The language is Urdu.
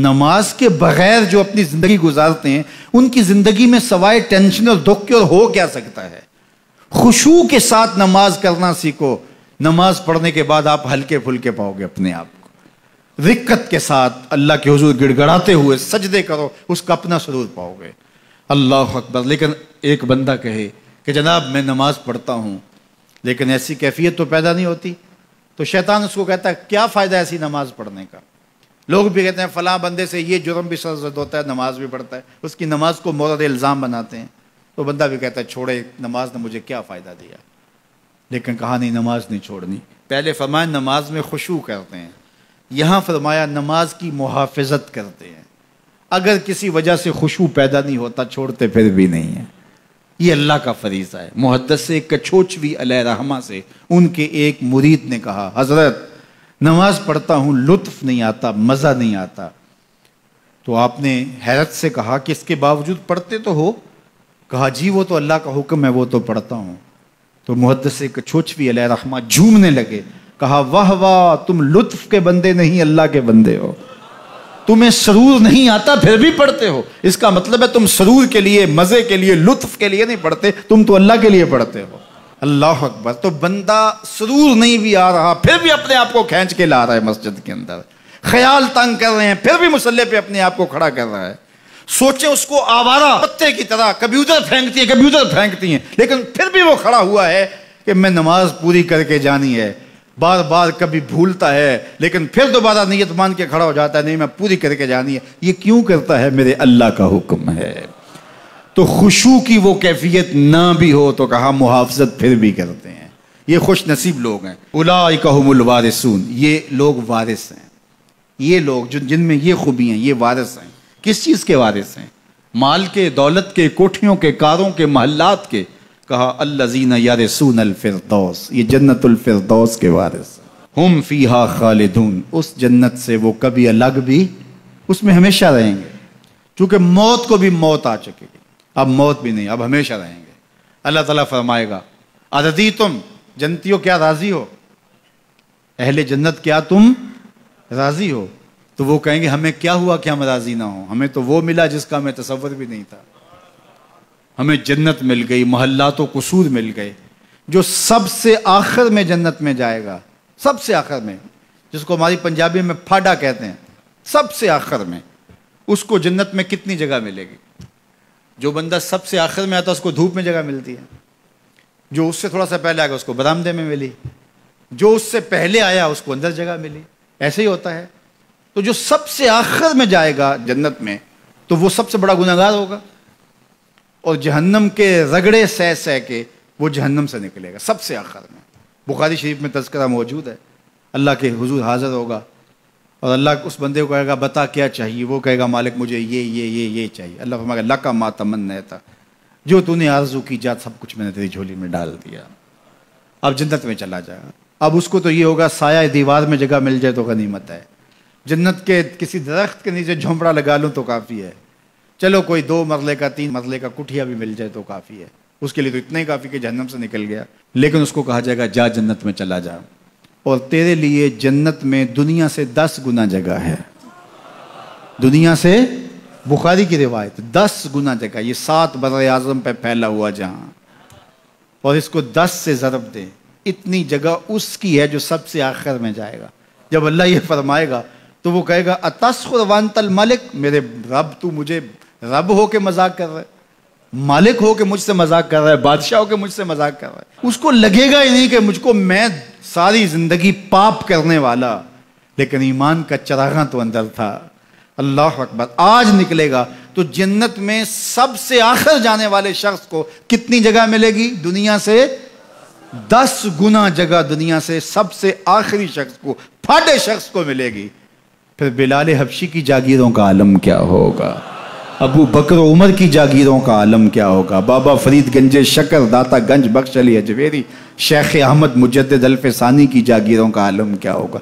نماز کے بغیر جو اپنی زندگی گزارتے ہیں ان کی زندگی میں سوائے ٹینشن اور دکھ کے اور ہو کیا سکتا ہے؟ خشوع کے ساتھ نماز کرنا سیکھو. نماز پڑھنے کے بعد آپ ہلکے پھلکے پاؤ گے اپنے آپ کو. رقت کے ساتھ اللہ کے حضور گڑ گڑاتے ہوئے سجدے کرو, اس کا اپنا سرور پاؤ گے. اللہ اکبر. لیکن ایک بندہ کہے کہ جناب میں نماز پڑھتا ہوں لیکن ایسی کیفیت تو پیدا نہیں ہوتی, تو شیطان اس کو کہتا ہے کیا فائدہ ایسی نماز پڑھنے کا؟ لوگ بھی کہتے ہیں فلاں بندے سے یہ جرم بھی سرزد ہوتا ہے, نماز بھی پڑھتا ہے, اس کی نماز کو مورد الزام بناتے ہیں. تو بندہ بھی کہتا ہے چھوڑے, نماز نے مجھے کیا فائدہ دیا. لیکن کہا نہیں, نماز نہیں چھوڑنی. پہلے فرمایا نماز میں خشوع کرتے ہیں, یہاں فرمایا نماز کی محافظت کرتے ہیں. اگر کسی وجہ سے خشوع پیدا نہیں ہوتا چھوڑتے پھر بھی نہیں ہے. یہ اللہ کا فریضہ ہے. محدث کچھوچوی علیہ رحمہ سے ان کے ایک مرید نے کہا حضرت نماز پڑھتا ہوں لطف نہیں آتا, مزہ نہیں آتا. تو آپ نے حیرت سے کہا کہ اس کے باوجود پڑھتے تو ہو؟ کہا جی وہ تو اللہ کا حکم ہے, وہ تو پڑھتا ہوں. تو محدث کچھوچوی علیہ رحمہ جھومنے لگے, کہا واہ واہ, تم لطف کے بندے نہیں اللہ کے بندے ہو. تمہیں سرور نہیں آتا پھر بھی پڑھتے ہو, اس کا مطلب ہے تم سرور کے لیے, مزے کے لیے, لطف کے لیے نہیں پڑھتے, تم تو اللہ کے لیے پڑھتے ہو. اللہ اکبر. تو بندہ سرور نہیں بھی آ رہا پھر بھی اپنے آپ کو کھینچ کے لا رہا ہے مسجد کے اندر. خیال تنگ کر رہے ہیں پھر بھی مصلی پہ اپنے آپ کو کھڑا کر رہا ہے. سوچیں اس کو آوارہ پتے کی طرح کبھی ادھر پھینکتی ہیں کبھی ادھر پھینکتی ہیں, لیکن پھر بھی وہ کھڑا ہوا ہے کہ میں نماز پوری کر کے جانی ہے. بار بار کبھی بھولتا ہے لیکن پھر دوبارہ نیت مان کے کھڑا ہو جاتا ہے, نہیں میں پوری کر کے جانی ہے. یہ کیوں کرتا ہے؟ میرے اللہ کا حکم ہے. تو خشوع کی وہ کیفیت نہ بھی ہو تو کہا محافظت پھر بھی کرتے ہیں. یہ خوش نصیب لوگ ہیں. اولئک ھم الوارثون, یہ لوگ وارث ہیں. یہ لوگ جن میں یہ خوبی ہیں یہ وارث ہیں. کس چیز کے وارث ہیں؟ مال کے, دولت کے, کوٹھیوں کے, کاروں کے, محلات کے. کہا الذین یرثون الفردوس, یہ جنت الفردوس کے وارث ہیں. ہم فیہا خالدون, اس جنت سے وہ کبھی الگ بھی اس میں ہمیشہ رہیں گے. چونکہ موت کو بھی موت آ چکے گی, اب موت بھی نہیں, اب ہمیشہ رہیں گے. اللہ تعالیٰ فرمائے گا اَرَضِیتُم, جنتیوں کیا راضی ہو؟ اہل جنت کیا تم راضی ہو؟ تو وہ کہیں گے ہمیں کیا ہوا کہ ہم راضی نہ ہوں, ہمیں تو وہ ملا جس کا ہمیں تصور بھی نہیں تھا. ہمیں جنت مل گئی, محلات و قصور مل گئے. جو سب سے آخر میں جنت میں جائے گا, سب سے آخر میں, جس کو ہماری پنجابی میں پھاڑا کہتے ہیں, سب سے آخر میں, اس کو جنت میں کتنی جگہ ملے گی؟ جو بندہ سب سے آخر میں آتا ہے اس کو دھوپ میں جگہ ملتی ہے, جو اس سے تھوڑا سا پہلے آ گیا اس کو برآمدے میں ملی, جو اس سے پہلے آیا اس کو اندر جگہ ملی. ایسے ہی ہوتا ہے. تو جو سب سے آخر میں جائے گا جنت میں تو وہ سب سے بڑا گناہگار ہوگا, اور جہنم کے رگڑے سہ سہ کے وہ جہنم سے نکلے گا سب سے آخر میں. بخاری شریف میں تذکرہ موجود ہے. اللہ کے حضور حاضر ہوگا اور اللہ اس بندے کو کہے گا بتا کیا چاہیے؟ وہ کہے گا مالک مجھے یہ چاہیے. اللہ فرمائے گا لک ما تمنیت, جو تو نے آرزو کی جات سب کچھ میں نے تیری جھولی میں ڈال دیا, اب جنت میں چلا جائے گا. اب اس کو تو یہ ہوگا سایہ دیوار میں جگہ مل جائے تو غنیمت ہے, جنت کے کسی درخت کے نیچے جھونپڑا لگا لوں تو کافی ہے, چلو کوئی 2 مرلے کا 3 مرلے کا کٹھیا بھی مل جائے تو کافی ہے. اس کے لیے تو اتنا ہی کافی کہ جہنم سے نکل گیا. لیکن اس کو کہا جائے گا جا جنت میں چلا جا, اور تیرے لیے جنت میں دنیا سے 10 گنا جگہ ہے. دنیا سے, بخاری کی روایت, 10 گنا جگہ. یہ 7 بر اعظم پہ پھیلا ہوا جہاں, اور اس کو 10 سے ضرب دے, اتنی جگہ اس کی ہے جو سب سے آخر میں جائے گا. جب اللہ یہ فرمائے گا تو وہ کہے گا اتسخر وانت الملک, میرے رب تو مجھے رب ہو کے مذاق کر رہا ہے, مالک ہو کے مجھ سے مذاق کر رہا ہے, بادشاہ ہو کے مجھ سے مذاق کر رہا ہے. اس کو لگے گا ہی نہیں کہ مجھ کو, میں ساری زندگی پاپ کرنے والا لیکن ایمان کا چراغاں تو اندر تھا. اللہ اکبر. آج نکلے گا تو جنت میں سب سے آخر جانے والے شخص کو کتنی جگہ ملے گی؟ دنیا سے 10 گنا جگہ دنیا سے سب سے آخری شخص کو, پھاٹے شخص کو ملے گی. پھر بلال حبشی کی جاگیروں کا عالم کیا ہوگا؟ ابو بکر عمر کی جاگیروں کا عالم کیا ہوگا؟ بابا فرید گنج شکر, داتا گنج بخش علی اجویری, شیخ احمد مجدد الفسانی کی جاگیروں کا عالم کیا ہوگا؟